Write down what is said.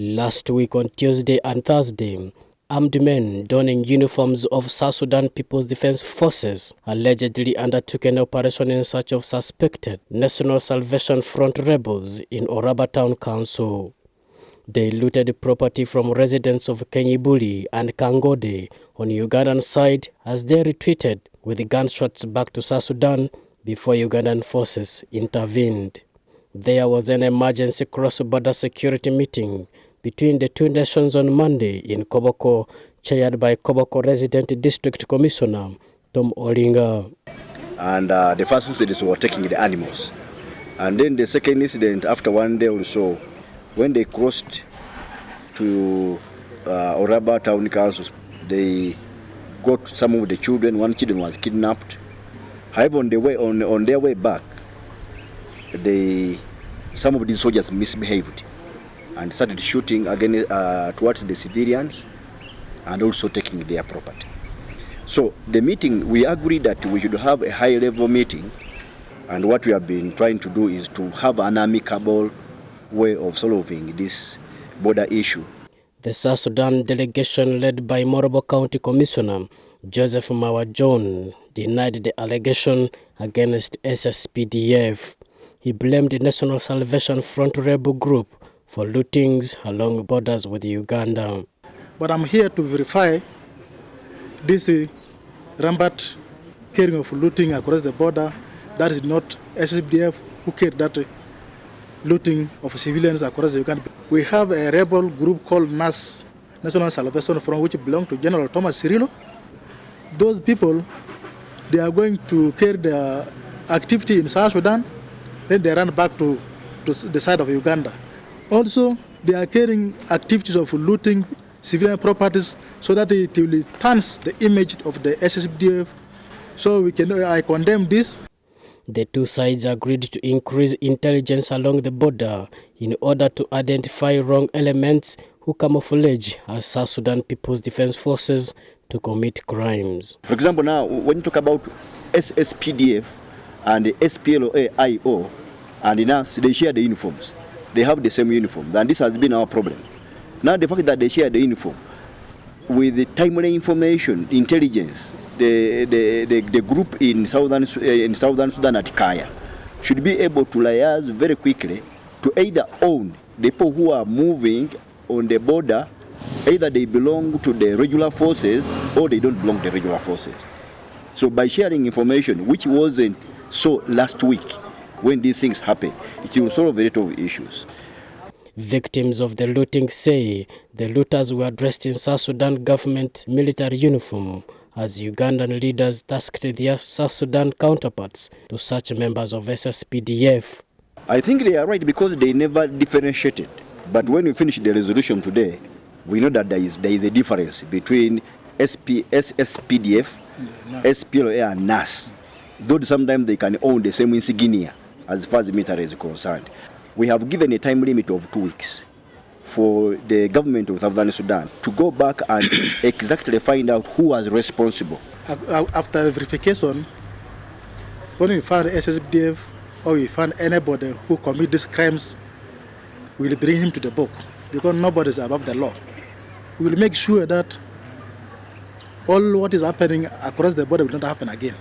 Last week on Tuesday and Thursday, armed men donning uniforms of S.Sudan People's Defense Forces allegedly undertook an operation in search of suspected National Salvation Front rebels in Oraba Town Council. They looted property from residents of Kenyibuli and Kangode on Ugandan side as they retreated with gunshots back to S.Sudan before Ugandan forces intervened. There was an emergency cross-border security meeting between the two nations on Monday in Koboko, chaired by Koboko Resident District Commissioner Tom Olinga. And the first incident was taking the animals. And then the second incident, after one day or so, when they crossed to Oraba Town Council, they got some of the children. One child was kidnapped. However, on their way back, some of these soldiers misbehaved and started shooting again towards the civilians and also taking their property. So the meeting, we agreed that we should have a high-level meeting, and what we have been trying to do is to have an amicable way of solving this border issue. The South Sudan delegation led by Morobo County Commissioner Joseph Mawa John denied the allegation against SSPDF. He blamed the National Salvation Front Rebel Group for lootings along borders with Uganda. But I'm here to verify this rampant carrying of looting across the border. That is not SSPDF who carried that looting of civilians across the Uganda. We have a rebel group called NAS, National Salvation Front, which belongs to General Thomas Cirillo. Those people, they are going to carry their activity in South Sudan, then they run back to the side of Uganda. Also, they are carrying activities of looting civilian properties so that it will tarnish the image of the SSPDF. So I condemn this. The two sides agreed to increase intelligence along the border in order to identify wrong elements who camouflage as South Sudan People's Defense Forces to commit crimes. For example, now when you talk about SSPDF and the SPLA-IO and NAS, they share the uniforms. They have the same uniform, and this has been our problem. Now the fact that they share the uniform with the timely information, intelligence, the group in southern Sudan at Kaya should be able to liaise very quickly to either own the people who are moving on the border, either they belong to the regular forces or they don't belong to the regular forces. So by sharing information, which wasn't so last week when these things happen, it will solve a lot of issues. Victims of the looting say the looters were dressed in South Sudan government military uniform as Ugandan leaders tasked their South Sudan counterparts to search members of SSPDF. I think they are right because they never differentiated. But when we finish the resolution today, we know that there is a difference between SSPDF, SPLA and NAS. Though sometimes they can own the same insignia as far as the military is concerned. We have given a time limit of 2 weeks for the government of Southern Sudan to go back and exactly find out who was responsible. After verification, when we find SSPDF or we find anybody who commit these crimes, we will bring him to the book because nobody is above the law. We will make sure that all what is happening across the border will not happen again.